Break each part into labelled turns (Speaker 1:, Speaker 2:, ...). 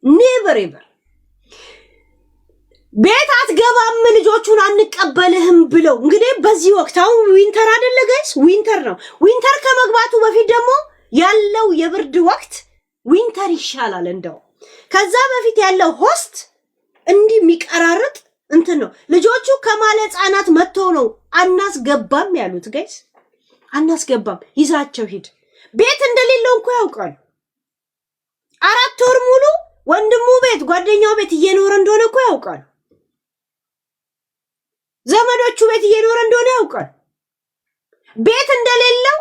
Speaker 1: never ever ቤት አትገባም ልጆቹን አንቀበልህም ብለው እንግዲህ በዚህ ወቅት አሁን ዊንተር አይደለ ጋይስ ዊንተር ነው ዊንተር ከመግባቱ በፊት ደግሞ ያለው የብርድ ወቅት ዊንተር ይሻላል እንደው ከዛ በፊት ያለው ሆስት እንዲህ የሚቀራርጥ እንትን ነው ልጆቹ ከማለ ህፃናት መጥቶ ነው አናስገባም ያሉት ጋይስ አናስገባም ይዛቸው ሂድ ቤት እንደሌለው እንኳን ያውቃል 4 ወር ሙሉ ወንድሙ ቤት ጓደኛው ቤት እየኖረ እንደሆነ እንኳን ያውቃል ዘመዶቹ ቤት እየኖረ እንደሆነ ያውቃል ቤት እንደሌለው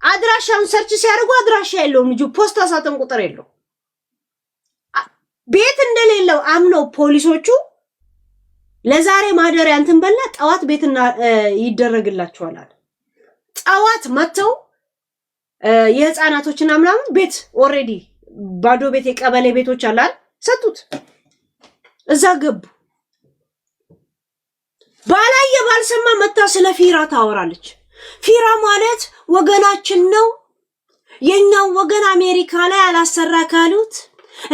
Speaker 1: አድራሻውን ሰርች ሲያርጉ አድራሻ የለውም ልጁ ፖስታ ሳጥን ቁጥር የለው ቤት እንደሌለው አምነው ፖሊሶቹ ለዛሬ ማደሪያ እንትን በላ ጣዋት ቤትና ይደረግላቸዋል ጣዋት መተው የህፃናቶችና ምናምን ቤት ኦሬዲ ባዶ ቤት የቀበሌ ቤቶች አላል ሰጡት እዛ ገቡ ባላየ ባልሰማ መታ ስለ ፊራ ታወራለች ፊራ ማለት ወገናችን ነው የኛው ወገን አሜሪካ ላይ አላሰራ ካሉት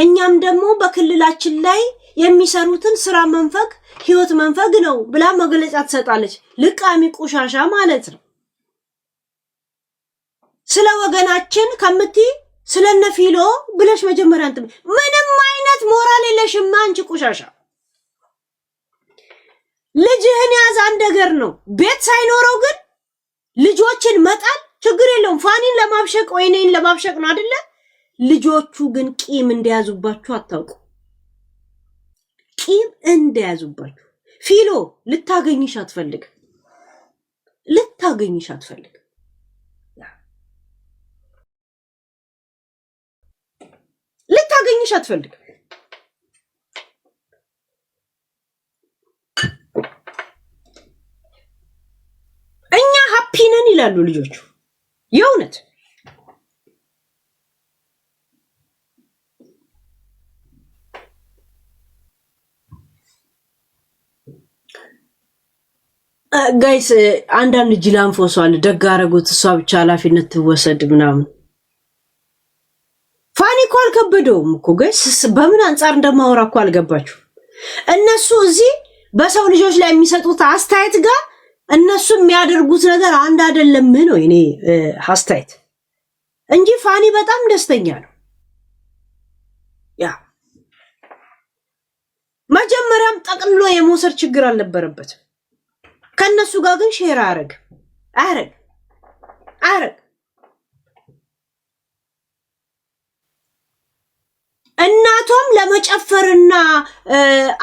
Speaker 1: እኛም ደግሞ በክልላችን ላይ የሚሰሩትን ስራ መንፈግ ህይወት መንፈግ ነው ብላ መግለጫ ትሰጣለች ልቃሚ ቆሻሻ ማለት ነው ስለ ወገናችን ከምቲ ስለነፊሎ ብለሽ መጀመሪያ አንተ ምንም አይነት ሞራል የለሽም አንቺ ቆሻሻ ልጅህን ያዝ አንደገር ነው ቤት ሳይኖረው ግን ልጆችን መጣል ችግር የለውም ፋኒን ለማብሸቅ ወይኔን ለማብሸቅ ነው አይደለ ልጆቹ ግን ቂም እንደያዙባችሁ አታውቁ ቂም እንደያዙባችሁ ፊሎ ልታገኝሽ አትፈልግ ልታገኝሽ አትፈልግ እኛ ሃፒ ነን ይላሉ ልጆቹ የእውነት ጋይስ አንዳንድ ጅላን ፎሷል ደጋረጉት እሷ ብቻ ኃላፊነት ትወሰድ ምናምን ፋኒ እኮ አልከበደውም እኮ ጋይስ በምን አንፃር እንደማወራ እኮ አልገባችሁ እነሱ እዚህ በሰው ልጆች ላይ የሚሰጡት አስተያየት ጋር እነሱ የሚያደርጉት ነገር አንድ አይደለም ነው እኔ አስተያየት እንጂ ፋኒ በጣም ደስተኛ ነው ያ መጀመሪያም ጠቅልሎ የሞሰር ችግር አልነበረበት ከነሱ ጋር ግን ሼር አረግ እናቷም ለመጨፈርና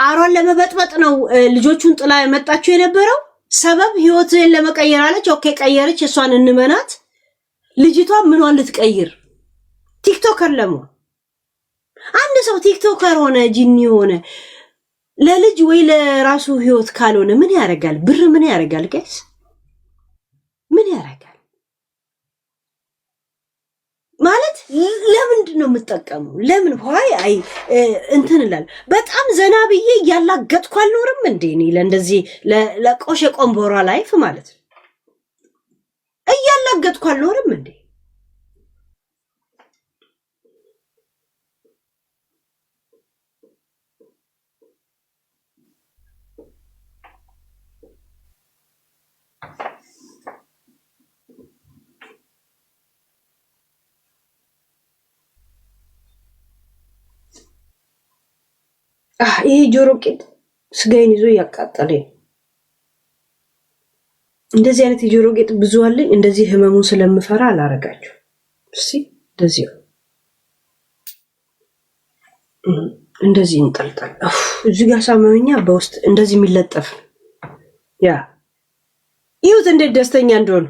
Speaker 1: አሯን ለመበጥበጥ ነው ልጆቹን ጥላ መጣቸው የነበረው ሰበብ ህይወትን ለመቀየር አለች ኦኬ ቀየረች እሷን እንመናት ልጅቷ ምንዋን ልትቀይር ቲክቶከር ለምን አንድ ሰው ቲክቶከር ሆነ ጂኒ ሆነ ለልጅ ወይ ለራሱ ህይወት ካልሆነ ምን ያረጋል ብር ምን ያረጋል ጋይስ ምን ያረጋል ማለት ለምንድን ነው የምትጠቀመው ለምን ሆይ አይ እንትንላል በጣም ዘናብዬ ያላገጥኩ አልኖርም እንዴ እኔ ለእንደዚህ ለቆሽ ቆምቦራ ላይፍ ማለት እያላገጥኩ አልኖርም እንዴ ይሄ ጆሮ ቄጥ ስጋዬን ይዞ ያቃጠለኝ እንደዚህ አይነት የጆሮ ቄጥ ብዙ አለኝ እንደዚህ ህመሙን ስለምፈራ አላረጋችሁ እሺ እንደዚህ እንጠልጠል እዚህ ጋር ሳመመኛ በውስጥ እንደዚህ የሚለጠፍ ያ ይሁት እንዴት ደስተኛ እንደሆነ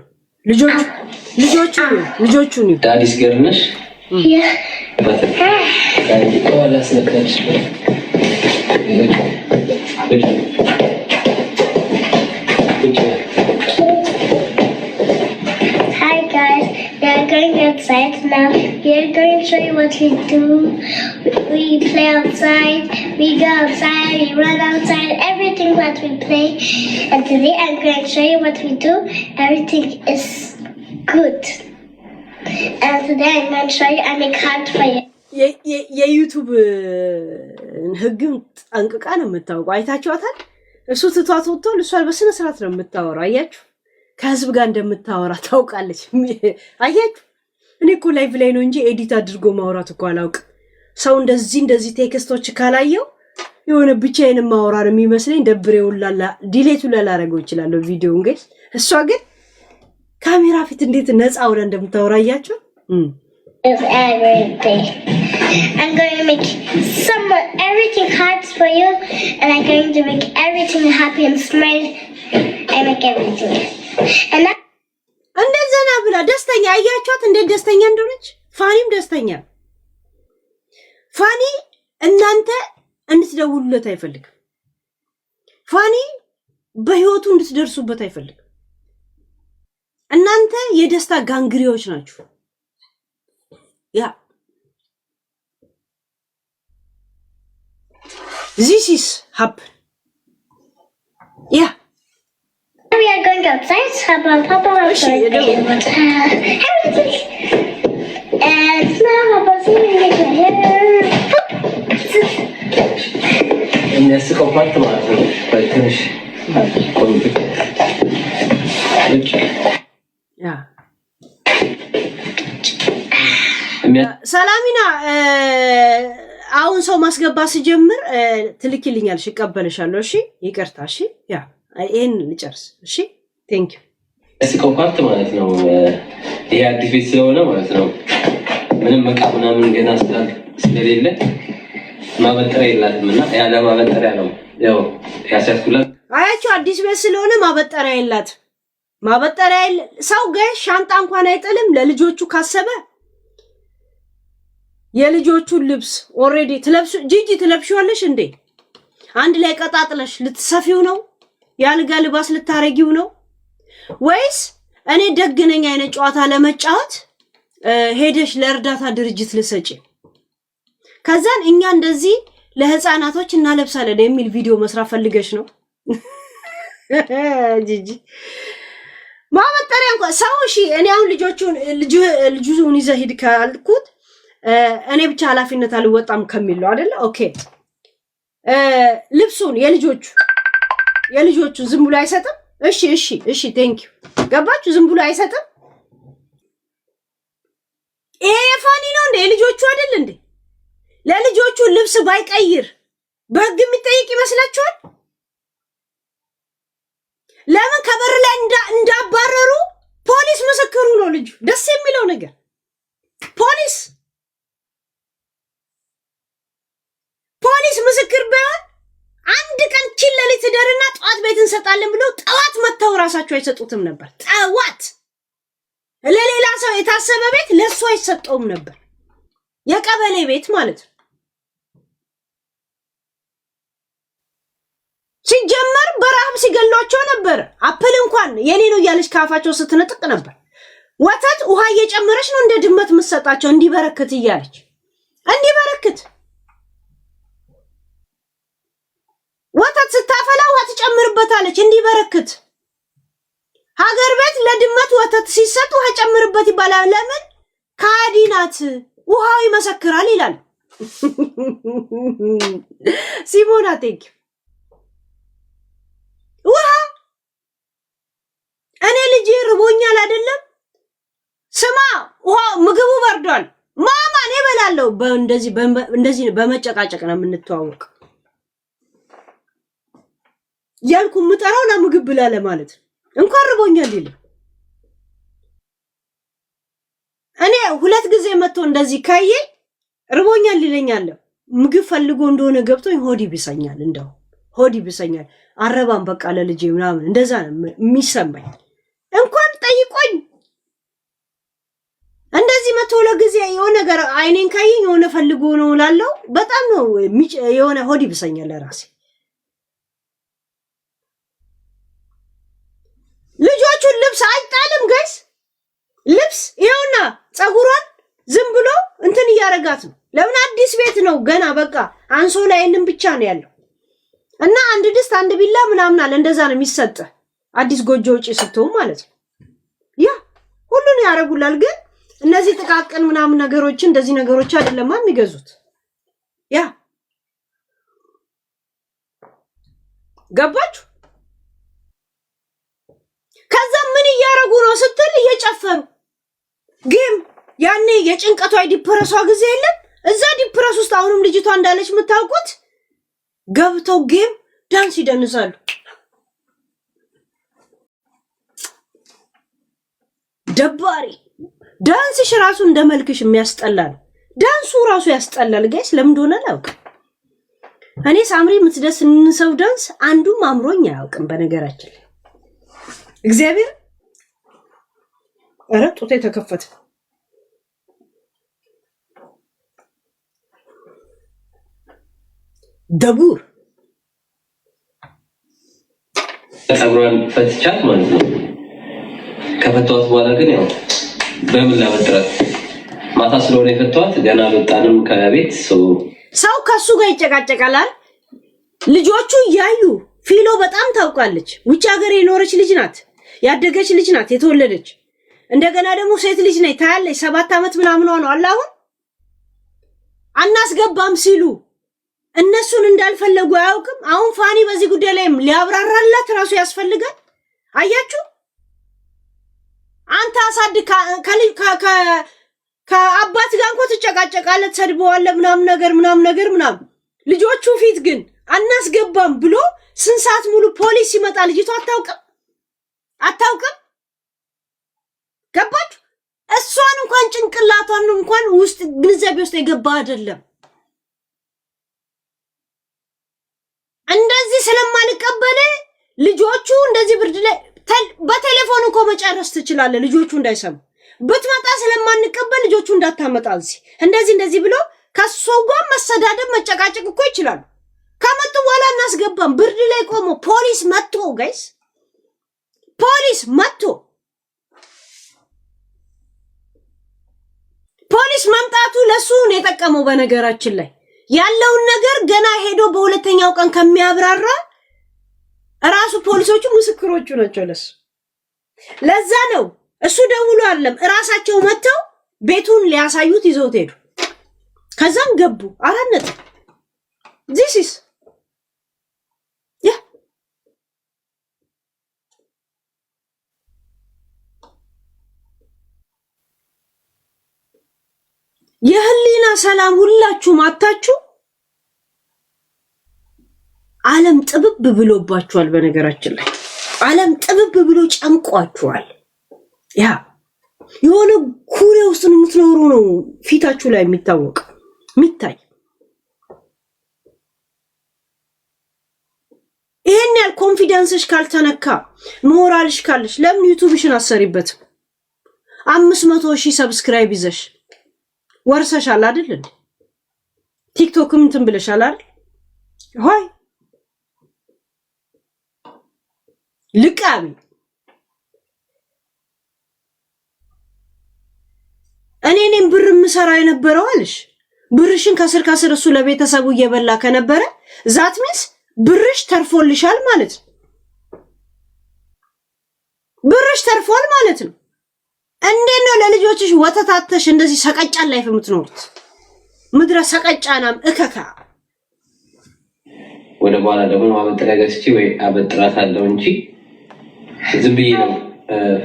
Speaker 1: ልጆቹ
Speaker 2: ዳዲስ ገርነሽ
Speaker 3: Hi guys, we are going outside now. We are going to show you what we do. We play outside, we go outside, we run outside, everything that we play. And today I'm going to show you what we do. Everything is good. And today I'm going to show you I make heart for you.
Speaker 1: የዩቲዩብ ህግም ጠንቅቃ ነው የምታውቀው። አይታችኋታል። እሱ ትቷት ወጥቶ እሷን በስነ ስርዓት ነው የምታወራው። አያችሁ፣ ከህዝብ ጋር እንደምታወራ ታውቃለች። አያችሁ፣ እኔ እኮ ላይቭ ላይ ነው እንጂ ኤዲት አድርጎ ማውራት እኮ አላውቅም። ሰው እንደዚህ ቴክስቶች ካላየው የሆነ ብቻዬን ማውራ ነው የሚመስለኝ። ደብሬው ዲሌቱ ላላረገው ይችላል ቪዲዮውን። ግን እሷ ግን ካሜራ ፊት እንዴት ነፃ አውራ እንደምታወራ አያችሁ።
Speaker 3: Everything. I'm going to make everything hard for you, and I'm going to make everything happy and smile and make everything. And that.
Speaker 1: እንደዘና ብላ ደስተኛ አያችኋት እንዴት ደስተኛ እንደሆነች። ፋኒም ደስተኛ። ፋኒ እናንተ እንድትደውሉለት አይፈልግም። ፋኒ በህይወቱ እንድትደርሱበት አይፈልግም። እናንተ የደስታ ጋንግሪዎች ናችሁ። Yeah. This is happen. Yeah.
Speaker 3: We are going outside. Papa is going to play with everything. And now Papa's going to make my hair.
Speaker 2: الناس قفلت معه فايتنش
Speaker 1: Yeah. ሰላሚና አሁን ሰው ማስገባት ሲጀምር ትልክልኛለሽ፣ እቀበልሻለሁ። እሺ ይቅርታ። እሺ ያ ይሄን ልጨርስ። እሺ ቴንክ ዩ።
Speaker 2: እስከው ፓርት ማለት ነው። ይሄ አዲስ ቤት ስለሆነ ማለት ነው። ምንም መቃ ምናምን ገና ስለሌለ ማበጠሪያ የላትም እና ያለ ማበጠሪያ ነው ያው ያሳስኩላት።
Speaker 1: አያችሁ አዲስ ቤት ስለሆነ ማበጠሪያ የላትም። ማበጠሪያ ሰው ጋር ሻንጣ እንኳን አይጥልም። ለልጆቹ ካሰበ የልጆቹን ልብስ ኦሬዲ ጂጂ ትለብሺዋለሽ እንዴ? አንድ ላይ ቀጣጥለሽ ልትሰፊው ነው? ያልጋ ልባስ ልታረጊው ነው ወይስ እኔ ደግነኛ አይነት ጨዋታ ለመጫወት ሄደሽ ለእርዳታ ድርጅት ልሰጪ ከዛን እኛ እንደዚህ ለህፃናቶች እናለብሳለን የሚል ቪዲዮ መስራት ፈልገሽ ነው? ጂጂ ማበጠሪያ እንኳን ሰው እሺ፣ እኔ አሁን ልጁን ይዘህ ሂድ ካልኩት እኔ ብቻ ኃላፊነት አልወጣም ከሚል ነው አይደለ? ኦኬ ልብሱን የልጆቹ ዝም ብሎ አይሰጥም። እሺ ቴንክ ዩ ገባችሁ? ዝም ብሎ አይሰጥም። ይሄ የፋኒ ነው እንዴ? የልጆቹ አይደል እንዴ? ለልጆቹ ልብስ ባይቀይር በህግ የሚጠይቅ ይመስላችኋል? ለምን ከበር ላይ እንዳባረሩ ፖሊስ ምስክሩ ነው ልጁ። ደስ የሚለው ነገር ፖሊስ ምስክር ቢሆን አንድ ቀን ችለሊት ደርና ጧት ቤት እንሰጣለን ብለው ጧት መተው ራሳቸው አይሰጡትም ነበር። ጧት ለሌላ ሰው የታሰበ ቤት ለሱ አይሰጠውም ነበር። የቀበሌ ቤት ማለት ነው። ሲጀመር በረሃብ ሲገሏቸው ነበር። አፕል እንኳን የኔ ነው እያለች ካፋቸው ስትነጥቅ ነበር። ወተት ውሃ እየጨመረች ነው እንደ ድመት ምትሰጣቸው እንዲበረክት እያለች እንዲበረክት ወተት ስታፈላ ውሃ ትጨምርበታለች እንዲበረክት። ሀገር ቤት ለድመት ወተት ሲሰጥ ውሃ ጨምርበት ይባላል። ለምን? ካዲናት ውሃው ይመሰክራል ይላል። ሲሞና ቴክ ውሃ እኔ ልጅ ርቦኛል አይደለም ስማ ውሃ ምግቡ በርዷል ማማ እኔ በላለሁ። እንደዚህ በመጨቃጨቅ ነው የምንተዋወቅ ያልኩ ምጠራው ለምግብ ብላ ለማለት እንኳን ርቦኛል ይል እኔ ሁለት ጊዜ መጥቶ እንደዚህ ካየ ርቦኛል ይለኛል። ምግብ ፈልጎ እንደሆነ ገብቶኝ ሆዲ ቢሰኛል እንደው ሆዲ ቢሰኛል አረባን በቃ ለልጄ ምናምን እንደዛ ነው የሚሰማኝ። እንኳን ጠይቆኝ እንደዚህ መጥቶ ለጊዜ የሆነ ነገር አይኔን ካየኝ የሆነ ፈልጎ ነው ላለው በጣም ነው የሆነ ሆዲ ቢሰኛል ለራሴ። ልጆቹን ልብስ አይጣልም ጋይስ። ልብስ ይኸውና ፀጉሯን ዝም ብሎ እንትን እያረጋት ነው። ለምን አዲስ ቤት ነው ገና በቃ አንሶላ የለም ብቻ ነው ያለው እና አንድ ድስት አንድ ቢላ ምናምን አለ እንደዛ ነው የሚሰጥ አዲስ ጎጆ ውጪ ስትሆን ማለት ነው። ያ ሁሉን ያረጉላል። ግን እነዚህ ጥቃቅን ምናምን ነገሮች እንደዚህ ነገሮች አይደለም የሚገዙት። ያ ገባችሁ? ከዛ ምን እያረጉ ነው ስትል እየጨፈሩ ጌም ያኔ የጭንቀቷ ዲፕረሷ ጊዜ የለም እዛ ዲፕረስ ውስጥ አሁንም ልጅቷ እንዳለች የምታውቁት ገብተው ጌም ዳንስ ይደንሳሉ። ደባሪ ዳንስሽ ራሱ እንደመልክሽ የሚያስጠላል። ዳንሱ ራሱ ያስጠላል ጋይስ። ለምን እንደሆነ አላውቅም። እኔ ሳምሪ የምትደንሰው ዳንስ አንዱም አምሮኝ አያውቅም በነገራችን ላይ እግዚአብሔር። ኧረ ጡቴ ተከፈተ። ደቡር
Speaker 2: ፀጉሯን ፈትቻት ማለት ነው። ከፈቷት በኋላ ግን ያው በምን ላበጥራት ማታ ስለሆነ የፈቷት ገና አልወጣንም ከቤት።
Speaker 1: ሰው ከሱ ጋር ይጨቃጨቃላል። ልጆቹ ያዩ ፊሎ በጣም ታውቃለች። ውጭ ሀገር የኖረች ልጅ ናት፣ ያደገች ልጅ ናት፣ የተወለደች እንደገና ደግሞ ሴት ልጅ ነች። ታያለች 7 ዓመት ምናምን ነው አላሁን አናስገባም ሲሉ እነሱን እንዳልፈለጉ አያውቅም። አሁን ፋኒ በዚህ ጉዳይ ላይ ሊያብራራላት ራሱ ያስፈልጋል። አያችሁ አንተ አሳድግ ከአባት ጋር እንኳን ትጨቃጨቃለህ፣ ትሰድበዋለህ ምናምን ነገር ልጆቹ ፊት ግን አናስገባም ብሎ ስንት ሰዓት ሙሉ ፖሊስ ሲመጣ ልጅቷ አታውቅም። ገባችሁ? እሷን እንኳን ጭንቅላቷን እንኳን ውስጥ ግንዛቤ ውስጥ የገባ አይደለም። እንደዚህ ስለማልቀበል ልጆቹ እንደዚህ ብርድ ላይ በቴሌፎን እኮ መጨረስ ትችላለህ። ልጆቹ እንዳይሰሙ ብትመጣ ስለማንቀበል ልጆቹ እንዳታመጣ እንደዚህ ብሎ ከሱ ጋር መሰዳደብ መጨቃጨቅ እኮ ይችላሉ። ከመጡ በኋላ እናስገባም ብርድ ላይ ቆሞ ፖሊስ መጥቶ ጋይስ ፖሊስ መምጣቱ ለሱ ነው የጠቀመው። በነገራችን ላይ ያለውን ነገር ገና ሄዶ በሁለተኛው ቀን ከሚያብራራ ራሱ ፖሊሶቹ ምስክሮቹ ናቸው ለሱ። ለዛ ነው እሱ ደውሎ አለም ራሳቸው መጥተው ቤቱን ሊያሳዩት ይዘውት ሄዱ። ከዛም ገቡ 4 ነጥብ this is የህሊና ሰላም ሁላችሁ ማታችሁ ዓለም ጥብብ ብሎባችኋል። በነገራችን ላይ ዓለም ጥብብ ብሎ ጨንቋችኋል። ያ የሆነ ኩሬ ውስጥ የምትኖሩ ነው ፊታችሁ ላይ የሚታይ። ይሄን ያህል ኮንፊደንስሽ ካልተነካ ሞራልሽ ካለሽ ለምን ዩቲዩብሽን አሰሪበት? 500,000 ሰብስክራይብ ይዘሽ ወርሰሻል አይደል እንዴ? ቲክቶክም እንትን ብለሻል አይደል? ሆይ ልቃሚ እኔም ብር ምሰራ የነበረው አልሽ። ብርሽን ከስር እሱ ለቤተሰቡ እየበላ ከነበረ ዛት ሚንስ ብርሽ ተርፎልሻል ማለት ነው። ብርሽ ተርፎል ማለት ነው። እንዴት ነው ለልጆችሽ ወተታተሽ እንደዚህ ሰቀጫን ላይፍ የምትኖሩት? ምድረ ሰቀጫናም እከካ።
Speaker 2: ወደ በኋላ ደግሞ ማበጠሪያ ገዝቼ ወይ አበጥራታለሁ እንጂ ዝም ብዬ ነው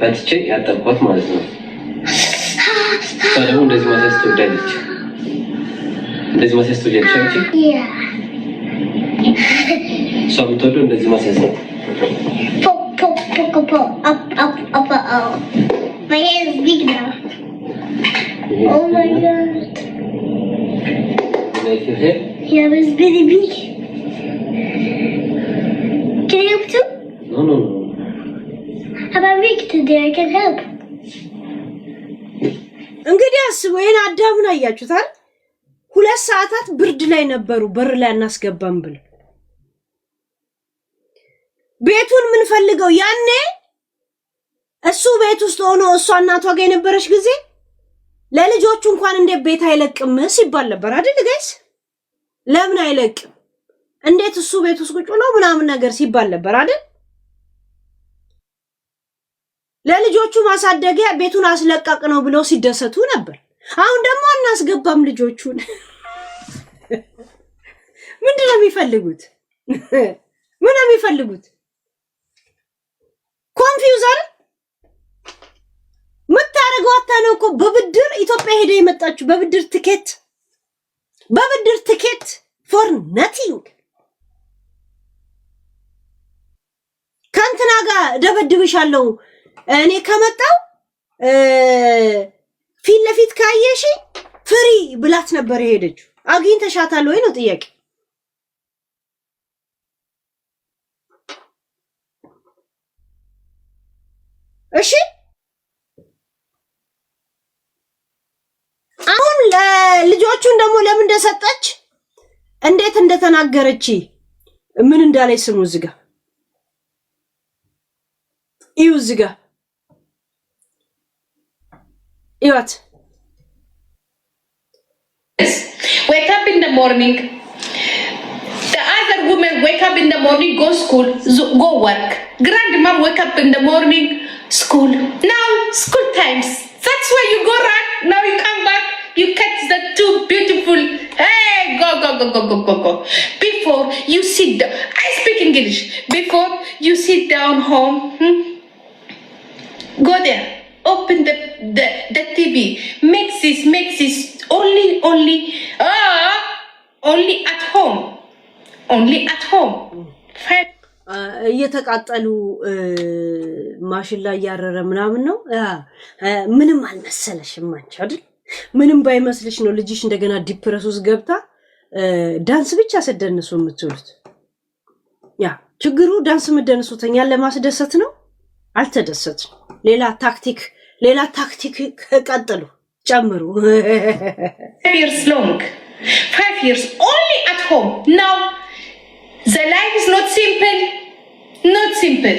Speaker 2: ፈትቼ ያጠብኳት ማለት ነው። እሷ ደግሞ እንደዚህ ማስያዝ ትወዳለች። እንደዚህ ማስያዝ ትወዳለች አንቺ? እሷ የምትወደው እንደዚህ ማስያዝ ነው።
Speaker 3: My hair is big now. Oh my god.
Speaker 2: Like your hair?
Speaker 3: Yeah, it's very big. Can I help too?
Speaker 2: No.
Speaker 3: How about Rick today? I can help.
Speaker 1: እንግዲህ አስቡ። ይሄን አዳምን አያችሁታል? 2 ሰዓታት ብርድ ላይ ነበሩ። በር ላይ እናስገባም ብለው ቤቱን ምን ፈልገው ያኔ እሱ ቤት ውስጥ ሆኖ እሷ እናቷ ጋር የነበረች ጊዜ ለልጆቹ እንኳን እንደ ቤት አይለቅም ሲባል ነበር አይደል ጋይስ? ለምን አይለቅም? እንዴት እሱ ቤት ውስጥ ቁጭ ብሎ ምናምን ነገር ሲባል ነበር አይደል? ለልጆቹ ማሳደጊያ ቤቱን አስለቀቅ ነው ብለው ሲደሰቱ ነበር። አሁን ደግሞ አናስገባም ልጆቹን። ምንድነው የሚፈልጉት? ምን ነው የሚፈልጉት? ኮንፊውዘር ምታረገው አታነው እኮ በብድር ኢትዮጵያ ሄደ የመጣችሁ በብድር ትኬት for nothing ከንትና ጋር ደበድብሻለሁ እኔ ከመጣው ፊት ለፊት ካየሽ ፍሪ ብላት ነበር የሄደችው። አግኝተሻታል ወይ ነው ጥያቄ። እሺ አሁን ለልጆቹን ደግሞ ለምን እንደሰጠች እንዴት እንደተናገረች ምን እንዳለች ስሙ። ዝጋ እዩ፣ ዝጋ ይወት
Speaker 4: wake up in the morning. The other women wake up in the morning, go school, go work. Grandma wake up in the morning, school. Now school times. That's why you go run. Now you come back. You catch the two beautiful. Hey, go. Before you sit down, I speak English. Before you sit down home, go there. Open the TV. Make this. Only at home.
Speaker 1: እየተቃጠሉ ማሽላ ያረረ ምናምን ነው። ምንም አልመሰለሽም አንቺ አይደል? ምንም ባይመስልሽ ነው ልጅሽ እንደገና ዲፕረስ ገብታ ዳንስ ብቻ ሰደነሱ የምትሉት። ያ ችግሩ ዳንስ መደነሱተኛን ለማስደሰት ነው። አልተደሰትም። ሌላ ታክቲክ ቀጥሉ ጨምሩ።
Speaker 4: 5 years long. 5 years only at home. Now the life is not simple. Not simple.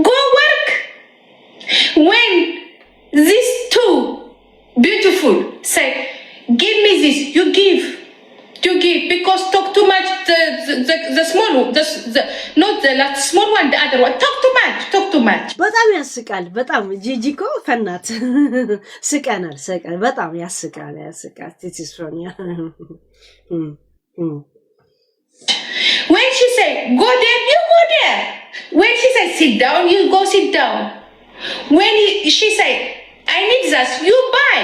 Speaker 4: Go work. When these two beautiful say, give me this, you give because talk too much. The small one, not the last small one, the other one. Talk too much.
Speaker 1: በጣም ያስቃል። በጣም ጂጂኮ ፈናት ስቀናል። በጣም ያስቃል። This Sonia.
Speaker 4: When she say go there, you go there. When she say sit down, you go sit down. When she say I need this, you buy.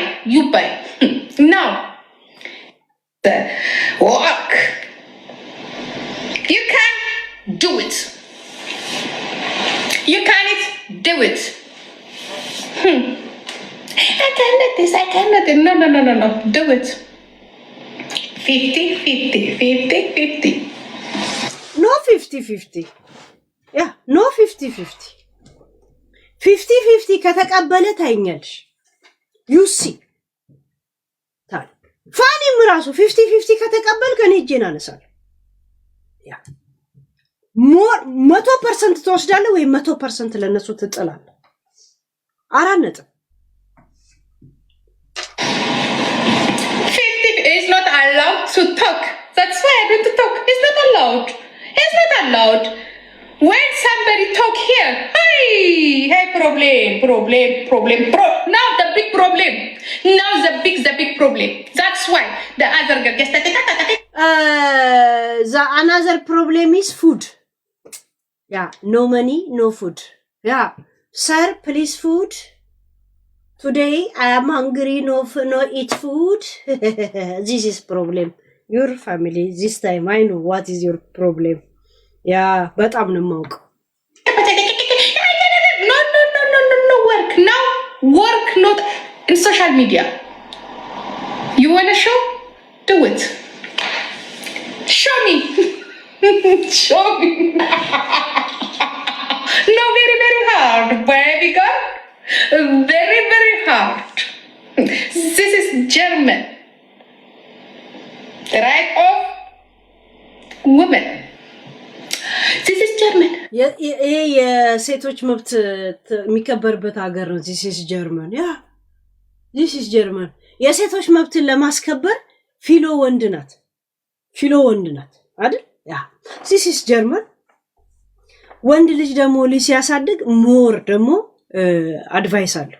Speaker 4: Now the work. You can do it. You can't do it. I cannot this. No. Do it. 50-50.
Speaker 1: No 50-50. Yeah, no 50-50. 50-50 ከተቀበለ ታይኛለሽ። You see. ፋኒም ራሱ 50-50 ከተቀበልከ እኔ እጄን አነሳለሁ። ያ 100% ትወስዳለህ ወይ 100% ለነሱ ትጥላለህ። 4 ነጥብ
Speaker 4: 50 is not allowed to talk. That's why I don't talk. It's not allowed. When somebody talk here, hey, problem. Now the big problem. The big problem. That's why the other girl gets
Speaker 1: the another problem is food. Yeah, no money, no food. Yeah, sir, please food. Today I am hungry, no eat food. This is problem. Your family, this time I know what is your problem. Yeah, but I'm not monk.
Speaker 4: No work. Now work not in social media. You wanna show? Do it. Show me. No, very hard, baby girl. Very hard. This is German. Right of women. This is German.
Speaker 1: የሴቶች መብት የሚከበርበት ሀገር ነው። This is German. Yeah. This is German. የሴቶች መብትን ለማስከበር ፊሎ ወንድ ናት አይደል? ያ This is German. ወንድ ልጅ ደግሞ ልጅ ሲያሳድግ ሞር ደግሞ አድቫይስ አለው።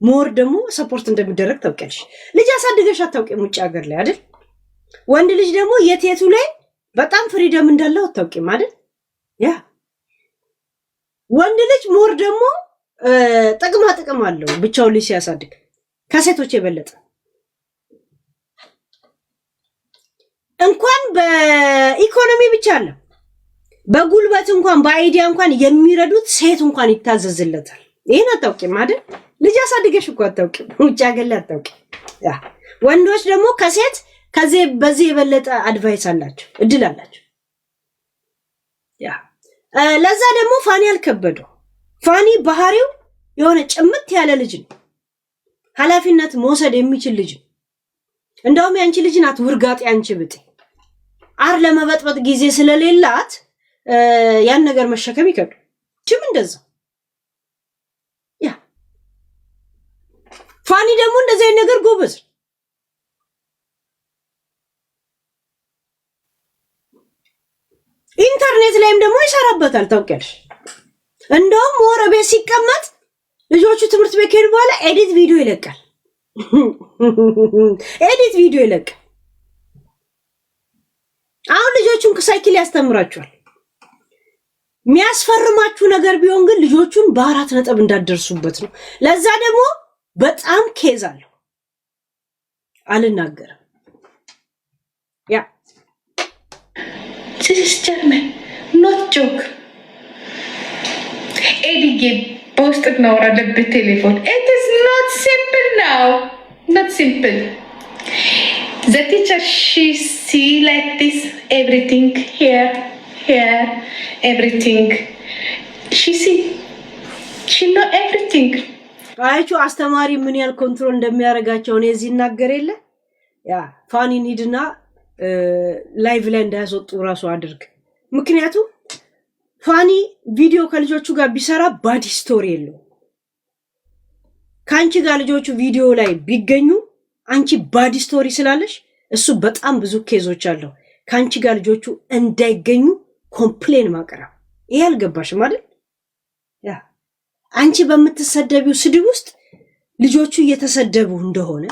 Speaker 1: ሞር ደግሞ ሰፖርት እንደሚደረግ ታውቂያለሽ። ልጅ አሳድገሽ አታውቂም ውጭ ሀገር ላይ አይደል? ወንድ ልጅ ደግሞ የቴቱ ላይ በጣም ፍሪደም እንዳለው አታውቂም አይደል? ያ ወንድ ልጅ ሞር ደግሞ ጥቅም አለው ብቻውን ልጅ ሲያሳድግ ከሴቶች የበለጠ። እንኳን በኢኮኖሚ ብቻ አለ በጉልበት እንኳን በአይዲያ እንኳን የሚረዱት ሴት እንኳን ይታዘዝለታል። ይሄን አታውቂም አይደል? ልጅ አሳድገሽ እኮ አታውቂም ውጭ ሀገር ላይ አታውቂም። ያ ወንዶች ደግሞ ከሴት ከዚህ በዚህ የበለጠ አድቫይስ አላቸው፣ እድል አላቸው። ያ ለዛ ደግሞ ፋኒ አልከበደው። ፋኒ ባህሪው የሆነ ጭምት ያለ ልጅ ነው። ኃላፊነት መውሰድ የሚችል ልጅ ነው። እንደውም ያንቺ ልጅ ናት ውርጋጤ አንቺ ብጤ አር ለመበጥበጥ ጊዜ ስለሌላት ያን ነገር መሸከም ይከብድ። ጅም እንደዛ ያ ፋኒ ደግሞ እንደዚህ አይነት ነገር ጎበዝ። ኢንተርኔት ላይም ደግሞ ይሰራበታል ታውቂያለሽ። እንደውም ወረ ቤት ሲቀመጥ ልጆቹ ትምህርት ቤት ከሄዱ በኋላ ኤዲት ቪዲዮ ይለቃል። ኤዲት ቪዲዮ ይለቃል። አሁን ልጆቹን ሳይክል ያስተምራቸዋል። የሚያስፈርማችሁ ነገር ቢሆን ግን ልጆቹን በ4 ነጥብ እንዳደርሱበት ነው። ለዛ ደግሞ በጣም ኬዝ አለው። አልናገርም። ያ
Speaker 4: This is German, not joke. ኤዲጌ በውስጥ እናወራለበት ቴሌፎን። It is not simple now. Not simple. The teacher, she see like this, everything here, everything. She know everything.
Speaker 1: አይቹ አስተማሪ ምን ያህል ኮንትሮል እንደሚያደርጋቸው ነው እዚህ እናገር የለ። ያ ፋኒን ሂድና ላይቭ ላይ እንዳያስወጡ ራሱ አድርግ። ምክንያቱም ፋኒ ቪዲዮ ከልጆቹ ጋር ቢሰራ ባዲ ስቶሪ የለው። ካንቺ ጋር ልጆቹ ቪዲዮ ላይ ቢገኙ አንቺ ባዲ ስቶሪ ስላለሽ እሱ በጣም ብዙ ኬዞች አለው ካንቺ ጋር ልጆቹ እንዳይገኙ ኮምፕሌን ማቅረብ። ይሄ አልገባሽም አይደል? ያ አንቺ በምትሰደቢው ስድብ ውስጥ ልጆቹ እየተሰደቡ እንደሆነ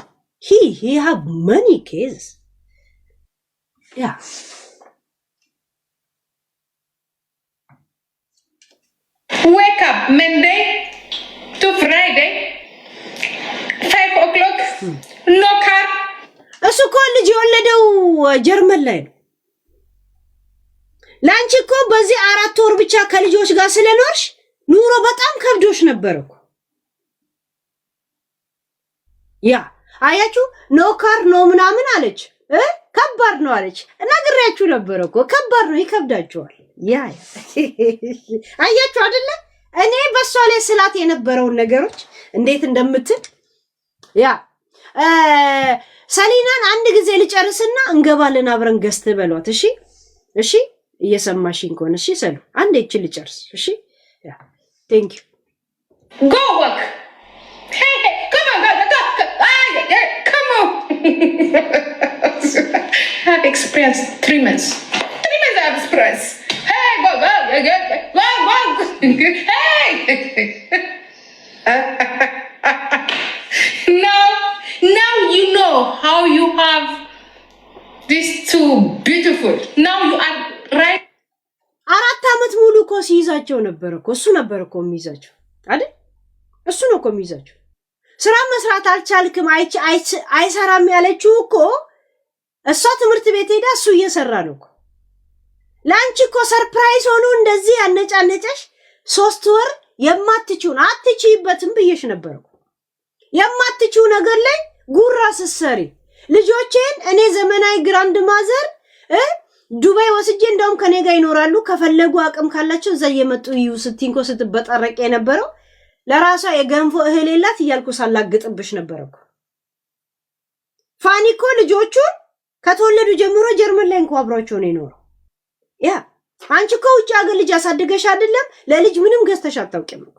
Speaker 1: he have many cases. ያ
Speaker 4: Wake up Monday to Friday 5 o'clock. No car.
Speaker 1: እሱ እኮ ልጅ የወለደው ጀርመን ላይ ነው። ላንቺ እኮ በዚህ 4 ወር ብቻ ከልጆች ጋር ስለኖርሽ ኑሮ በጣም ከብዶሽ ነበር እኮ። ያ አያችሁ ኖ ካር ኖ ምናምን አለች ከባድ ነው አለች። እናግሬያችሁ ነበር እኮ ከባድ ነው ይከብዳችኋል። ያ አያችሁ አይደለ? እኔ በሷ ላይ ስላት የነበረውን ነገሮች እንዴት እንደምትል ያ ሰሊናን አንድ ጊዜ ልጨርስና እንገባለን አብረን ገስት በሏት። እሺ እየሰማሽኝ ከሆነ እሺ ሰሉ አንዴ እቺ ልጨርስ። እሺ ያ ቴንክ ዩ
Speaker 4: Go work. Hey, come on, go. Come on. I have experience 3 months. 3 months I have experience. Hey, go. Hey. Now you know how you have these two beautiful. Now you are right.
Speaker 1: 4 ዓመት ሙሉ እኮ ሲይዛቸው ነበር እኮ እሱ ነበር እኮ የሚይዛቸው አይደል? እሱ ነው እኮ የሚይዛቸው። ስራ መስራት አልቻልክም አይሰራም ያለችው እኮ እሷ ትምህርት ቤት ሄዳ እሱ እየሰራ ነው እኮ። ላንቺ እኮ ሰርፕራይዝ ሆኖ እንደዚህ ያነጫነጨሽ 3 ወር የማትችውን አትችይበትም ብዬሽ ነበር እኮ። የማትችው ነገር ላይ ጉራ ስሰሪ ልጆቼን እኔ ዘመናዊ ግራንድ ማዘር ዱባይ ወስጄ እንደውም ከኔ ጋር ይኖራሉ ከፈለጉ አቅም ካላቸው እዛ እየመጡ ይዩ ስትንኮ ስትበጣረቅ የነበረው ለራሷ የገንፎ እህል የላት እያልኩ ሳላግጥብሽ ነበር እኮ። ፋኒ እኮ ልጆቹን ከተወለዱ ጀምሮ ጀርመን ላይ እንኳን አብሯቸው ነው የኖረው። ያ አንቺ እኮ ውጭ ሀገር ልጅ አሳድገሽ አይደለም ለልጅ ምንም ገዝተሽ አታውቂም እኮ።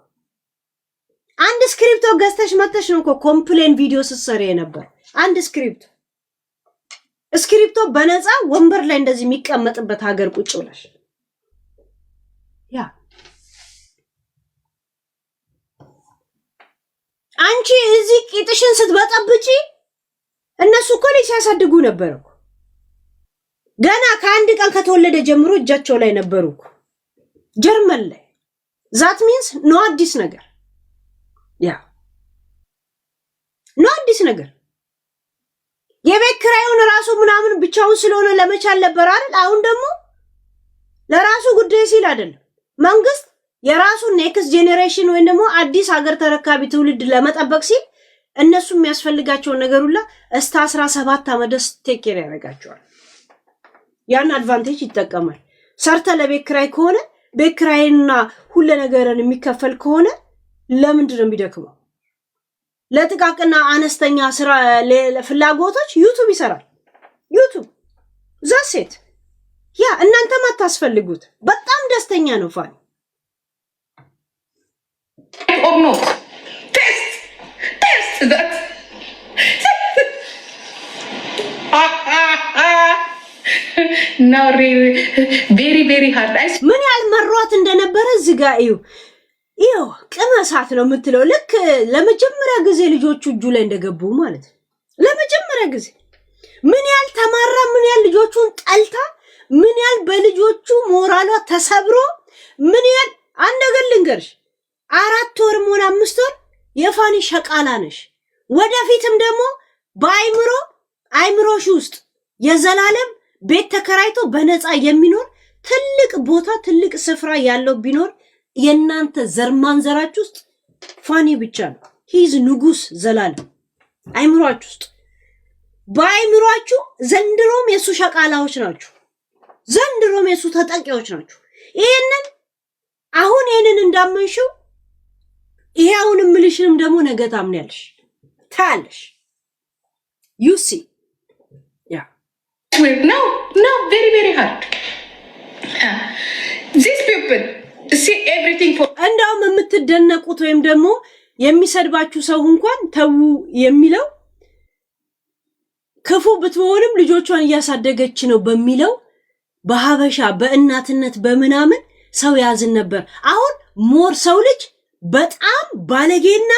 Speaker 1: አንድ ስክሪፕቶ ገዝተሽ መተሽ ነው እኮ ኮምፕሌን ቪዲዮ ስትሰሪ የነበር። አንድ ስክሪፕቶ በነፃ ወንበር ላይ እንደዚህ የሚቀመጥበት ሀገር ቁጭ ብለሽ ያ አንቺ እዚህ ቂጥሽን ስትበጠብጪ እነሱ እኮ ልጅ ሲያሳድጉ ነበር እኮ ገና ከአንድ ቀን ከተወለደ ጀምሮ እጃቸው ላይ ነበሩ እኮ ጀርመን ላይ ዛት ሚንስ ኖ አዲስ ነገር ያ ኖ አዲስ ነገር የቤት ኪራዩን ራሱ ምናምን ብቻውን ስለሆነ ለመቻል ነበር አይደል አሁን ደግሞ ለራሱ ጉዳይ ሲል አይደለም መንግስት የራሱ ኔክስት ጄኔሬሽን ወይ ደግሞ አዲስ ሀገር ተረካቢ ትውልድ ለመጠበቅ ሲል እነሱ የሚያስፈልጋቸው ነገር ሁላ እስከ 17 ዓመት ድረስ ቴክ ኬር ያደርጋቸዋል ያን አድቫንቴጅ ይጠቀማል ሰርተ ለቤት ኪራይ ከሆነ ቤት ኪራይና ሁሉ ነገርን የሚከፈል ከሆነ ለምንድን ነው የሚደክመው ለጥቃቅና አነስተኛ ስራ ለፍላጎቶች ዩቲዩብ ይሰራል ዩቲዩብ ዛሴት ያ እናንተም አታስፈልጉት በጣም ደስተኛ ነው ፋኒ
Speaker 4: or not. Test that. Now really very hard.
Speaker 1: ምን ያልመሯት እንደነበረ ዝጋ እዩ ቅመሳት ነው የምትለው ልክ ለመጀመሪያ ጊዜ ልጆቹ እጁ ላይ እንደገቡ ማለት ለመጀመሪያ ጊዜ ምን ያል ተማራ ምን ያል ልጆቹን ጠልታ ምን ያል በልጆቹ ሞራሏ ተሰብሮ ምን ያል አንድ ነገር ልንገርሽ 4 ወር ሞና 5 ወር የፋኒ ሸቃላ ነሽ ወደፊትም ደግሞ አይምሮሽ ውስጥ የዘላለም ቤት ተከራይቶ በነፃ የሚኖር ትልቅ ቦታ ትልቅ ስፍራ ያለው ቢኖር የናንተ ዘርማንዘራችሁ ውስጥ ፋኒ ብቻ ነው ሂዝ ንጉስ ዘላለም አይምሮአችሁ ውስጥ በአይምሮአችሁ ዘንድሮም የሱ ሸቃላዎች ናችሁ ዘንድሮም የሱ ተጠቂዎች ናችሁ ይሄንን እንዳመንሽው ይሄውን ምልሽንም ደግሞ ነገ ታምኛለሽ ታለሽ you see yeah
Speaker 4: no very hard these people see everything for
Speaker 1: እንዳውም የምትደነቁት ወይም ደግሞ የሚሰድባችሁ ሰው እንኳን ተው የሚለው ክፉ ብትሆንም ልጆቿን እያሳደገች ነው በሚለው በሐበሻ በእናትነት በመናምን ሰው ያዝን ነበር አሁን ሞር ሰው ልጅ በጣም ባለጌና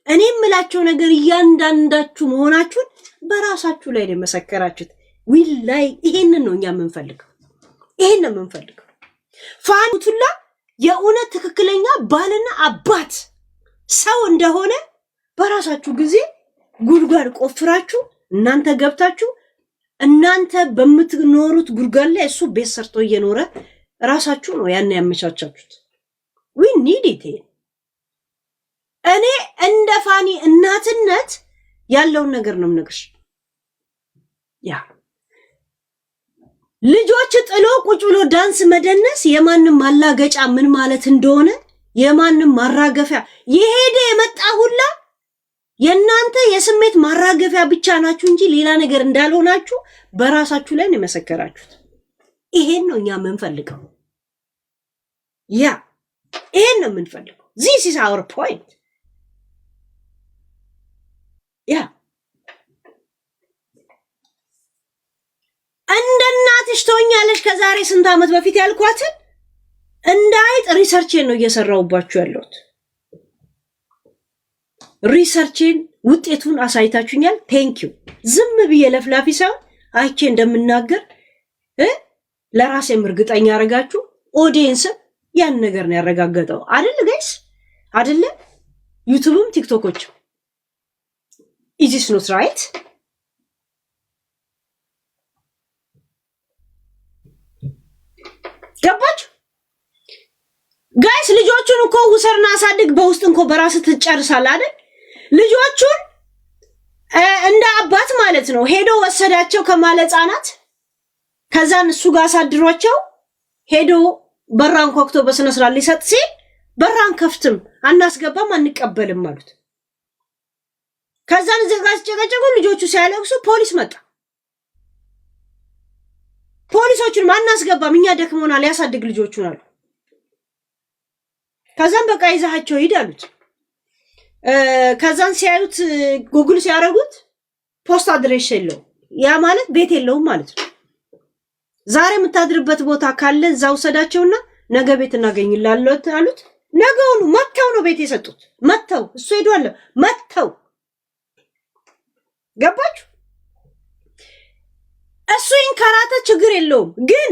Speaker 1: እኔም ምላቸው ነገር እያንዳንዳችሁ መሆናችሁን በራሳችሁ ላይ ለመሰከራችሁት ዊላይ ይሄንን ነው እኛ የምንፈልገው ፋኑቱላ የኡነት ትክክለኛ ባልና አባት ሰው እንደሆነ በራሳችሁ ጊዜ ጉድጓድ ቆፍራችሁ እናንተ ገብታችሁ እናንተ በምትኖሩት ጉድጓድ ላይ እሱ ቤት ሰርቶ እየኖረ ራሳችሁ ነው ያን ያመቻቻችሁት we need it እኔ እንደ ፋኒ እናትነት ያለውን ነገር ነው የምነግርሽ ያ ልጆች ጥሎ ቁጭ ብሎ ዳንስ መደነስ የማንም ማላገጫ ምን ማለት እንደሆነ የማንም ማራገፊያ የሄደ የመጣ ሁላ የናንተ የስሜት ማራገፊያ ብቻ ናችሁ እንጂ ሌላ ነገር እንዳልሆናችሁ በራሳችሁ ላይ ነው መሰከራችሁት ይሄን ነው እኛ የምንፈልገው ያ ይሄን ነው የምንፈልገው this is our point ያ እንደናትሽ ተወኛለሽ ከዛሬ ስንት ዓመት በፊት ያልኳትን እንዳይጥ ሪሰርችን ነው እየሰራውባችሁ ያለሁት ሪሰርችን ውጤቱን አሳይታችሁኛል ቴንክ ዩ ዝም ብዬ ለፍላፊ ሳይሆን አይቼ እንደምናገር ለራሴም እርግጠኛ አረጋችሁ ኦዲየንስ ያን ነገር ነው ያረጋገጠው አይደል ጋይስ አይደል ዩቲዩብም ቲክቶኮች is this not right ገባችሁ ጋይስ ልጆቹን እኮ ውሰርና አሳድግ በውስጥ እንኮ በራስ ትጨርሳለህ አይደል ልጆቹን እንደ አባት ማለት ነው ሄዶ ወሰዳቸው ከማለጻናት ከዛን እሱ ጋር አሳድሯቸው ሄዶ በራን ኮክቶ በስነ ስርዓት ሊሰጥ ሲል በራን ከፍትም አናስገባም አንቀበልም ማለት ከዛን ዝጋስ ጨቀጨቁ ልጆቹ ሲያለቅሱ ፖሊስ መጣ ፖሊሶቹን ማናስገባም እኛ ደክሞናል ያሳድግ ልጆቹን አሉ ከዛን በቃ ይዛቸው ሄዳሉት ከዛን ሲያዩት ጉግል ሲያረጉት ፖስት አድሬስ የለው ያ ማለት ቤት የለውም ማለት ነው ዛሬ የምታድርበት ቦታ ካለ እዛው ሰዳቸውና ነገ ቤት እናገኝላለት አሉት ነገውኑ መተው ነው ቤት የሰጡት። መተው እሱ ሄዷል። መተው ገባችሁ? እሱ ይንከራተ ችግር የለውም፣ ግን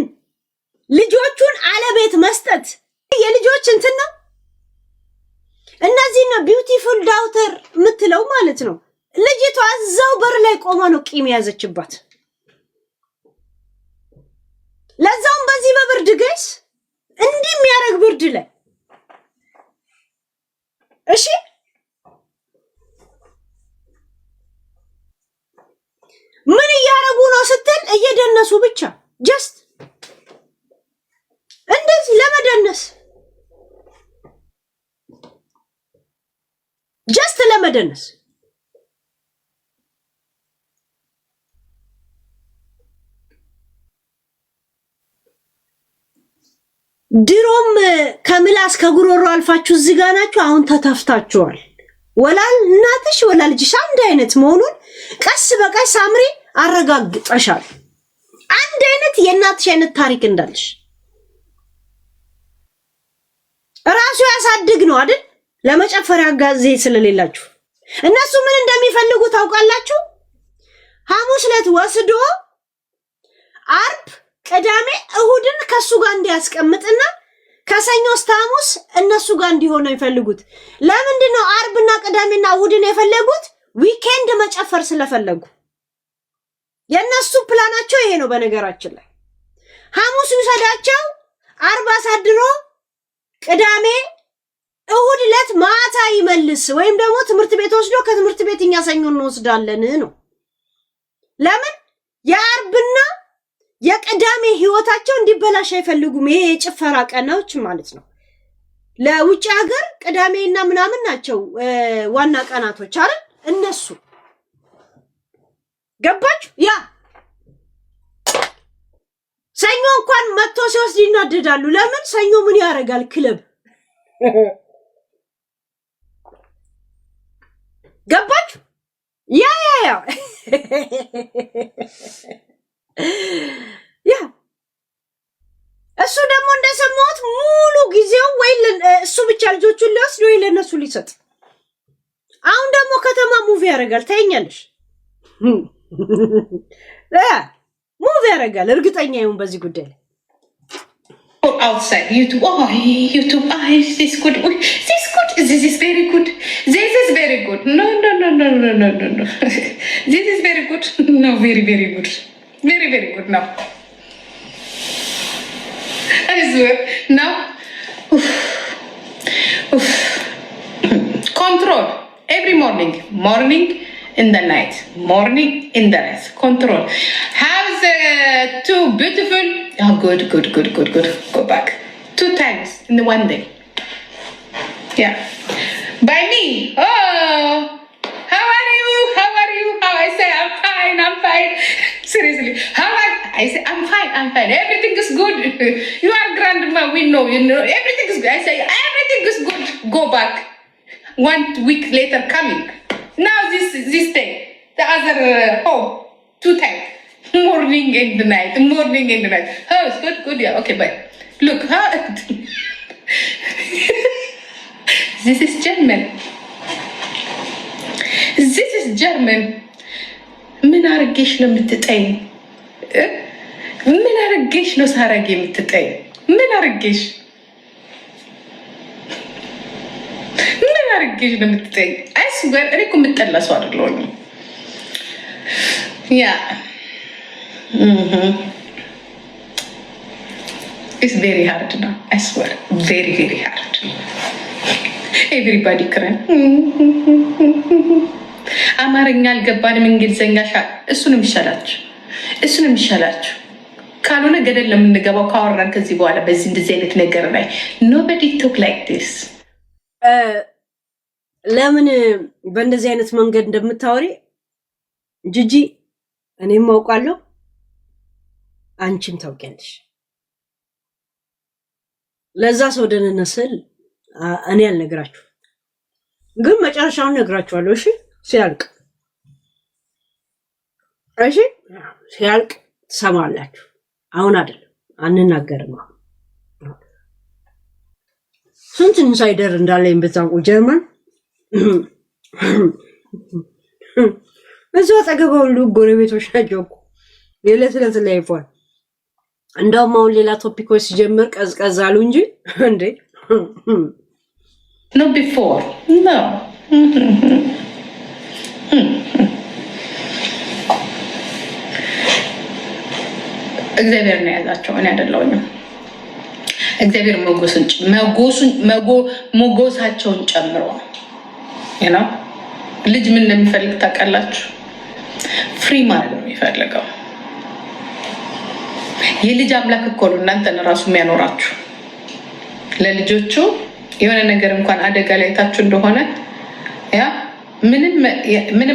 Speaker 1: ልጆቹን አለቤት መስጠት የልጆች እንትን ነው። እነዚህ ነው ቢዩቲፉል ዳውተር የምትለው ማለት ነው። ልጅቷ እዛው በር ላይ ቆማ ነው ቂም ያዘችባት። ለዛውም በዚህ በብርድ ጋይስ እንዲህ የሚያደርግ ብርድ ላይ እሺ ምን እያደረጉ ነው ስትል እየደነሱ ብቻ ጀስት እንደዚህ ለመደነስ ጀስት ለመደነስ ድሮም ከምላስ ከጉሮሮ አልፋችሁ እዚህ ጋር ናችሁ። አሁን ተተፍታችኋል። ወላል እናትሽ ወላል ልጅሽ አንድ አይነት መሆኑን ቀስ በቀስ ሳምሪ አረጋግጠሻል። አንድ አይነት የእናትሽ አይነት ታሪክ እንዳለሽ ራሱ ያሳድግ ነው አይደል? ለመጨፈሪያ ጋዜ ስለሌላችሁ እነሱ ምን እንደሚፈልጉ ታውቃላችሁ? ሐሙስ ዕለት ወስዶ አርብ ቅዳሜ እሁድን ከሱ ጋር እንዲያስቀምጥና ከሰኞ እስከ ሐሙስ እነሱ ጋር እንዲሆን ነው የሚፈልጉት። ለምንድን ነው አርብና ቅዳሜና እሁድን የፈለጉት? ዊኬንድ መጨፈር ስለፈለጉ። የነሱ ፕላናቸው ይሄ ነው። በነገራችን ላይ ሐሙስ ይሰዳቸው፣ አርብ አሳድሮ ቅዳሜ እሁድ ዕለት ማታ ይመልስ፣ ወይም ደግሞ ትምህርት ቤት ወስዶ ከትምህርት ቤት እኛ ሰኞ እንወስዳለን ነው። ለምን የአርብና የቅዳሜ ህይወታቸው እንዲበላሽ አይፈልጉም። ይሄ የጭፈራ ቀናዎች ማለት ነው። ለውጭ ሀገር ቅዳሜና ምናምን ናቸው ዋና ቀናቶች አይደል? እነሱ ገባችሁ? ያ ሰኞ እንኳን መጥቶ ሲወስድ ይናደዳሉ። ለምን? ሰኞ ምን ያደርጋል? ክለብ ገባችሁ? ያ እሱ ደግሞ እንደሰማሁት ሙሉ ጊዜው ወይ እሱ ብቻ ልጆቹን ሊወስድ ወይ ለነሱ ሊሰጥ። አሁን ደግሞ ከተማ ሙቪ ያደርጋል። ታይኛለሽ? ሙቪ ያደርጋል። እርግጠኛ ይሁን በዚህ ጉዳይ ላይ
Speaker 4: outside YouTube. Oh, YouTube. Ah, this is good. This is good. This is very good. This is very good. No. This is very good. No, very good. Very good. No. I swear. No. Oof. Control. Every morning. In the night. Morning in the night. Control. How's two beautiful? Oh, good. Go back 2 times in the one day. Yeah. By me. Oh, how are you? How I say I'm fine. Seriously. I say I'm fine. Everything is good. You are grandma. We know. Everything is good. I say everything is good. Go back. 1 week later coming. Now this day. The other home. 2 times. Morning and the night. Oh, it's good. Yeah. Okay, bye. Look, how this is German. ምን አርጌሽ ነው የምትጠይኝ? ምን አርጌሽ ነው ሳረግ የምትጠይኝ? ምን አርጌሽ ነው የምትጠይኝ? አይስወር እኔ እኮ የምጠላ ሰው አይደለሁም። ያ It's very hard now. I swear, very hard. Everybody crying. አማርኛ አልገባንም እንግሊዘኛ እሱንም ይሻላችሁ ካልሆነ ገደል ለምንገባው ካወራን ከዚህ በኋላ በዚህ እንደዚህ አይነት ነገር ላይ nobody talk like this።
Speaker 1: ለምን በእንደዚህ አይነት መንገድ እንደምታወሪ ጂጂ እኔም አውቃለሁ፣ አንቺም ታውቂያለሽ። ለዛ ሰው ደህንነት ስል እኔ አልነግራችሁ፣ ግን መጨረሻውን ነግራችኋለሁ። እሺ ሲያልቅ ትሰማላችሁ። አሁን አይደለም አንናገርም። ስንት ኢንሳይደር እንዳለኝ በዛው ጀርመን እዛው አጠገባው ሁሉ ጎረቤቶች ናቸው እኮ የለስለስ ላይ ይፏል። እንደውም አሁን ሌላ ቶፒኮች ሲጀምር ቀዝቀዝ አሉ እንጂ እንዴ
Speaker 4: no before no እግዚአብሔር ነው ያዛቸው እኔ አይደለሁኝም። እግዚአብሔር ሞገሳቸውን ጨምሮ ነው። ልጅ ምን እንደሚፈልግ ታውቃላችሁ? ፍሪ ማለት ነው የሚፈልገው። የልጅ አምላክ እኮ ነው እናንተን ራሱ የሚያኖራችሁ። ለልጆቹ የሆነ ነገር እንኳን አደጋ ላይ ታችሁ እንደሆነ ያ ምንም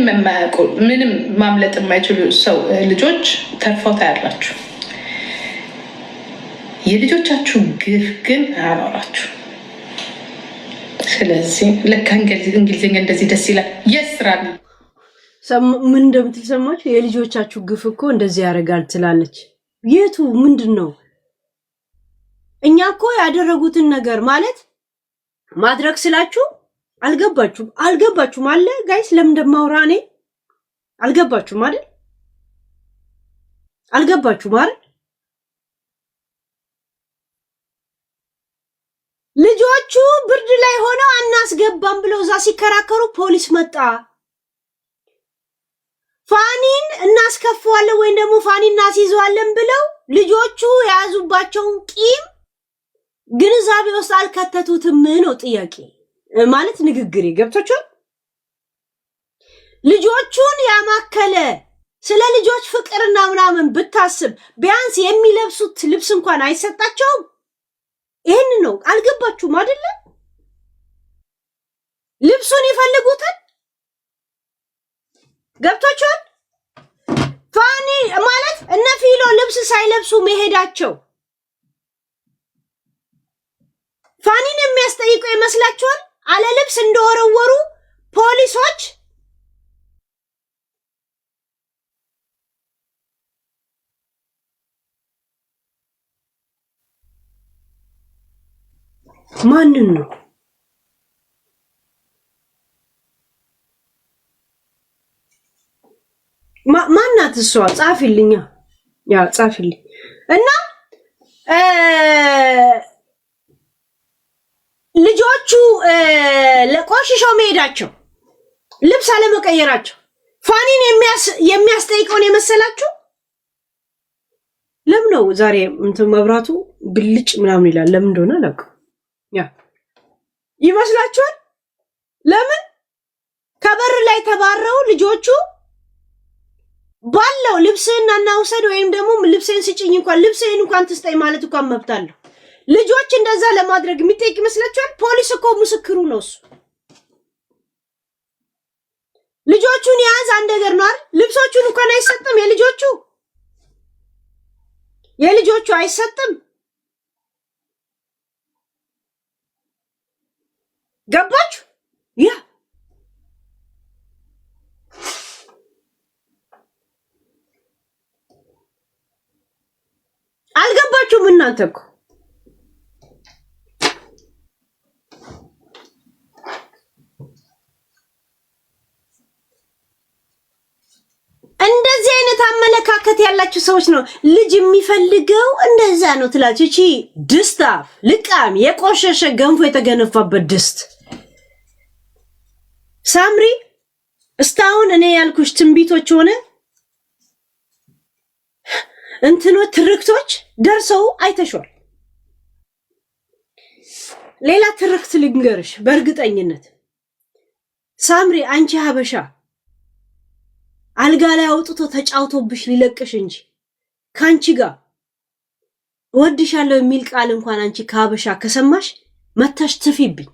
Speaker 4: የማያውቁ ምንም ማምለጥ የማይችሉ ሰው ልጆች ተርፈው ታያላችሁ። የልጆቻችሁ ግፍ ግን አያኖራችሁ። ስለዚህ ለካ እንግሊዝኛ እንደዚህ ደስ ይላል። የስራ
Speaker 1: ምን እንደምትል ሰማችሁ? የልጆቻችሁ ግፍ እኮ እንደዚህ ያደርጋል ትላለች። የቱ ምንድን ነው? እኛ እኮ ያደረጉትን ነገር ማለት ማድረግ ስላችሁ አልገባችሁም አለ ጋይስ። ለምን እንደማውራ እኔ አልገባችሁም አይደል? አልገባችሁም አይደል? ልጆቹ ብርድ ላይ ሆነው አናስገባም ብለው እዛ ሲከራከሩ ፖሊስ መጣ። ፋኒን እናስከፈዋለን ወይም ደግሞ ፋኒን እናስይዘዋለን ብለው ልጆቹ የያዙባቸውን ቂም ግንዛቤ ውስጥ አልከተቱትም ነው ጥያቄ ማለት ንግግሬ ገብቶቻል? ልጆቹን ያማከለ ስለ ልጆች ፍቅርና ምናምን ብታስብ ቢያንስ የሚለብሱት ልብስ እንኳን አይሰጣቸውም። ይሄን ነው አልገባችሁም አይደለ? ልብሱን ይፈልጉታል። ገብቶቻል? ፋኒ ማለት እነ ፊሎ ልብስ ሳይለብሱ መሄዳቸው ፋኒን የሚያስጠይቀው ይመስላችኋል? አለ ልብስ እንደወረወሩ ፖሊሶች ማንን ነው ማናት እሷ? ጻፊልኛ ያ ጻፊልኝ እና ልጆቹ ለቆሽሸው መሄዳቸው ልብስ አለመቀየራቸው ፋኒን የሚያስጠይቀውን የመሰላችሁ? ለምን ነው ዛሬ እንትን መብራቱ ብልጭ ምናምን ይላል? ለምን እንደሆነ አላውቅም። ያ ይመስላችኋል? ለምን ከበር ላይ ተባረው ልጆቹ ባለው ልብስህን እናውሰድ ወይም ደግሞ ልብስህን ስጭኝ እንኳን ትስጠኝ ማለት እንኳን መብት አለው። ልጆች እንደዛ ለማድረግ የሚጠይቅ ይመስላችኋል? ፖሊስ እኮ ምስክሩ ነው እሱ። ልጆቹን ያዝ አንድ ነገር ነው አይደል? ልብሶቹን እንኳን አይሰጥም። የልጆቹ አይሰጥም። ገባችሁ? ያ አልገባችሁም እናንተ እኮ እንደዚህ አይነት አመለካከት ያላችሁ ሰዎች ነው ልጅ የሚፈልገው እንደዛ ነው ትላችሁ። እቺ ድስታፍ ልቃም የቆሸሸ ገንፎ የተገነፋበት ድስት ሳምሪ እስታውን እኔ ያልኩሽ ትንቢቶች ሆነ እንትኖ ትርክቶች ደርሰው አይተሽዋል። ሌላ ትርክት ልንገርሽ በእርግጠኝነት ሳምሪ አንቺ ሀበሻ አልጋ ላይ አውጥቶ ተጫውቶብሽ ሊለቅሽ እንጂ ካንቺ ጋር ወድሻለሁ የሚል ቃል እንኳን አንቺ ከሀበሻ ከሰማሽ መታሽ ትፊብኝ።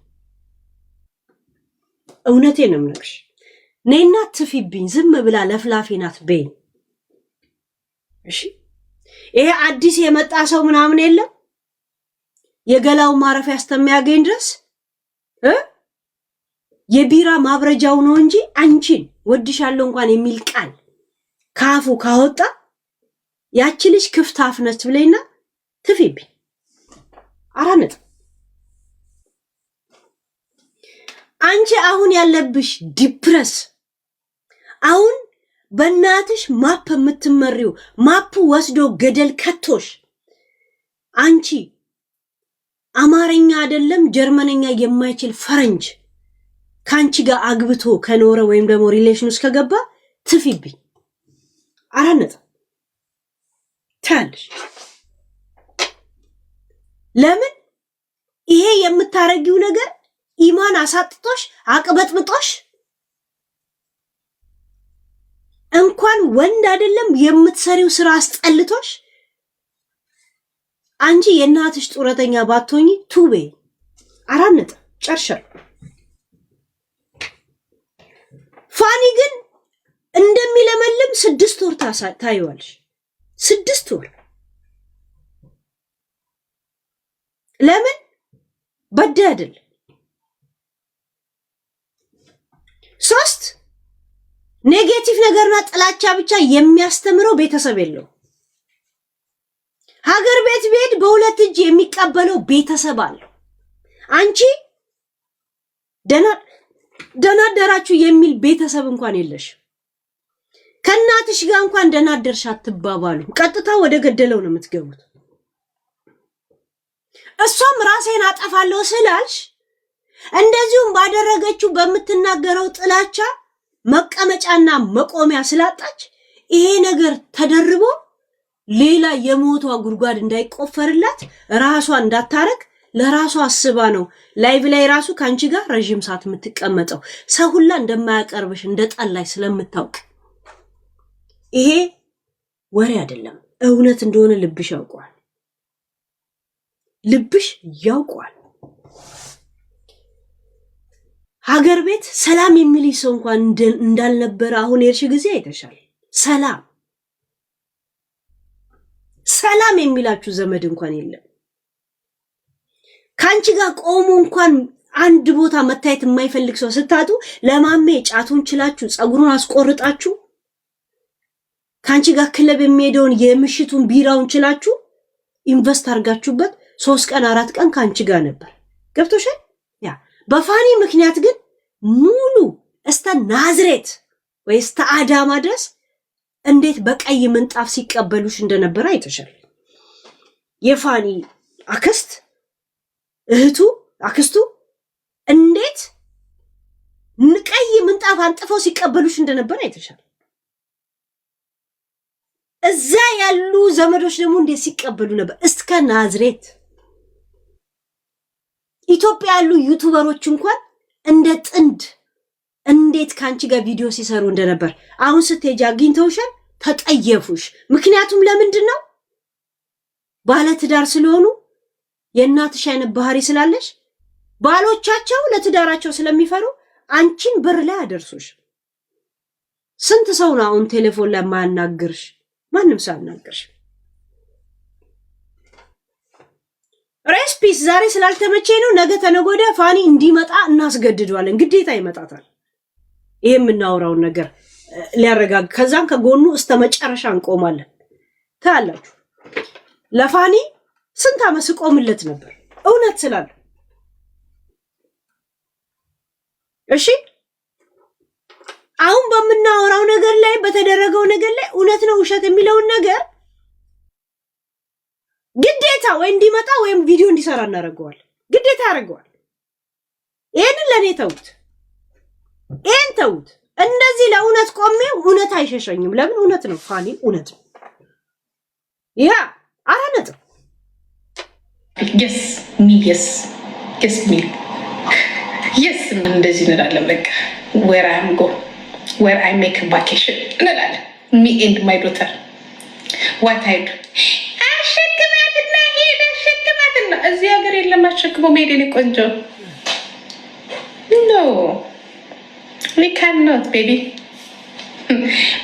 Speaker 1: እውነቴን ነው የምነግርሽ። ነይና ትፊብኝ። ዝም ብላ ለፍላፊ ናት በይኝ። እሺ ይሄ አዲስ የመጣ ሰው ምናምን የለም የገላው ማረፊያ ያስተሚያገኝ ድረስ የቢራ ማብረጃው ነው እንጂ አንቺን ወድሻለሁ እንኳን የሚል ቃል ካፉ ካወጣ ያቺ ልጅ ክፍት አፍ ነች ብለይና ትፊብኝ። አራነት አንቺ አሁን ያለብሽ ዲፕረስ አሁን በእናትሽ ማፕ የምትመሪው ማፕ ወስዶ ገደል ከቶሽ አንቺ አማርኛ አይደለም ጀርመንኛ የማይችል ፈረንጅ ካንቺ ጋር አግብቶ ከኖረ ወይም ደግሞ ሪሌሽን ውስጥ ከገባ ትፊብኝ አራነጥ ታልሽ ለምን ይሄ የምታረጊው ነገር ኢማን አሳጥቶሽ አቅበጥብጦሽ እንኳን ወንድ አይደለም የምትሰሪው ስራ አስጠልቶሽ አንቺ የእናትሽ ጡረተኛ ባትሆኚ ቱቤ አራነጥ ጨርሻል። ፋኒ ግን እንደሚለመልም 6 ወር ታይዋለሽ 6 ወር ለምን በደድል 3 ኔጌቲቭ ነገርና ጥላቻ ብቻ የሚያስተምረው ቤተሰብ የለው ሀገር ቤት ቤት በሁለት እጅ የሚቀበለው ቤተሰብ አለው አንቺ ደናደራችሁ የሚል ቤተሰብ እንኳን የለሽ ከናትሽ ጋር እንኳን ደናደርሽ አትባባሉ ቀጥታ ወደ ገደለው ነው የምትገቡት እሷም ራሴን አጠፋለሁ ስላልሽ እንደዚሁም ባደረገችው በመትናገረው ጥላቻ መቀመጫና መቆሚያ ስላጣች ይሄ ነገር ተደርቦ ሌላ የሞቷ ጉድጓድ እንዳይቆፈርላት ራሷ እንዳታረግ ለራሷ አስባ ነው ላይቭ ላይ ራሱ ካንቺ ጋር ረጅም ሰዓት የምትቀመጠው ሰው ሁላ እንደማያቀርብሽ እንደጣላይ ስለምታውቅ ይሄ ወሬ አይደለም እውነት እንደሆነ ልብሽ ያውቋል ልብሽ ያውቋል ሀገር ቤት ሰላም የሚል ሰው እንኳን እንዳልነበረ አሁን የርሽ ጊዜ አይተሻል ሰላም የሚላችሁ ዘመድ እንኳን የለም ካንቺ ጋር ቆሞ እንኳን አንድ ቦታ መታየት የማይፈልግ ሰው ስታጡ ለማሜ ጫቱን ችላችሁ ጸጉሩን አስቆርጣችሁ ካንቺ ጋር ክለብ የሚሄደውን የምሽቱን ቢራውን ችላችሁ ኢንቨስት አርጋችሁበት 3 ቀን 4 ቀን ካንቺ ጋር ነበር ገብቶሻል ያ በፋኒ ምክንያት ግን ሙሉ እስተ ናዝሬት ወይ እስተ አዳማ ድረስ እንዴት በቀይ ምንጣፍ ሲቀበሉሽ እንደነበረ አይተሻል የፋኒ አክስት እህቱ አክስቱ እንዴት ቀይ ምንጣፍ አንጥፈው ሲቀበሉሽ እንደነበረ አይተሻል እዛ ያሉ ዘመዶች ደግሞ እንዴት ሲቀበሉ ነበር እስከ ናዝሬት ኢትዮጵያ ያሉ ዩቲዩበሮች እንኳን እንደ ጥንድ እንዴት ካንቺ ጋር ቪዲዮ ሲሰሩ እንደነበር አሁን ስትሄጂ አግኝተውሻል ተጠየፉሽ ምክንያቱም ለምንድነው ባለ ትዳር ስለሆኑ የእናትሽ አይነት ባህሪ ስላለሽ ባሎቻቸው ለትዳራቸው ስለሚፈሩ አንቺን በር ላይ አደርሱሽ ስንት ሰው ነው አሁን ቴሌፎን ላይ ማናገርሽ ማንም ሰው አናገርሽ ሬስፒስ ዛሬ ስላልተመቼ ነው ነገ ተነጎዳ ፋኒ እንዲመጣ እናስገድደዋለን ግዴታ ይመጣታል ይሄም እናውራው ነገር ሊያረጋግ ከዛም ከጎኑ እስከ መጨረሻ እንቆማለን ታላችሁ ለፋኒ ስንት አመት ቆምለት ነበር እውነት ስላለ እሺ አሁን በመናወራው ነገር ላይ በተደረገው ነገር ላይ እውነት ነው ውሸት የሚለው ነገር ግዴታ ወይ እንዲመጣ ወይም ቪዲዮ እንዲሰራ እናደርገዋል ግዴታ ያደርገዋል ይሄንን ለኔ ተውት ይሄን ተውት እንደዚህ ለእውነት ቆሜ እውነት አይሸሸኝም ለምን እውነት ነው ፋኒ እውነት ነው ያ አራነጥ
Speaker 4: yes me yes እንደዚህ እንላለን በቃ where I am go where I make a vacation እንላለን me and my daughter what I do አሸክማትና እዚህ ሀገር የለም አሸክሞ መሄድ የኔ ቆንጆ no we cannot baby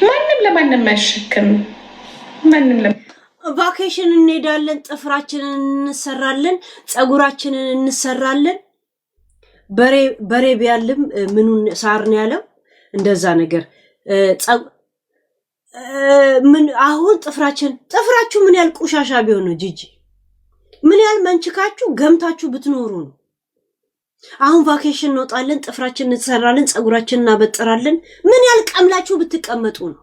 Speaker 4: ማንም ለማንም አያሸክም ማንም
Speaker 1: ቫኬሽን እንሄዳለን ጥፍራችንን እንሰራለን ጸጉራችንን እንሰራለን በሬ ቢያልም ምኑን ሳር ነው ያለው እንደዛ ነገር ምን አሁን ጥፍራችሁ ምን ያህል ቆሻሻ ቢሆን ነው ጂጂ ምን ያህል መንችካችሁ ገምታችሁ ብትኖሩ ነው አሁን ቫኬሽን እንወጣለን፣ ጥፍራችንን እንሰራለን፣ ጸጉራችንን እናበጥራለን። ምን ያልቀምላችሁ ብትቀመጡ ነው?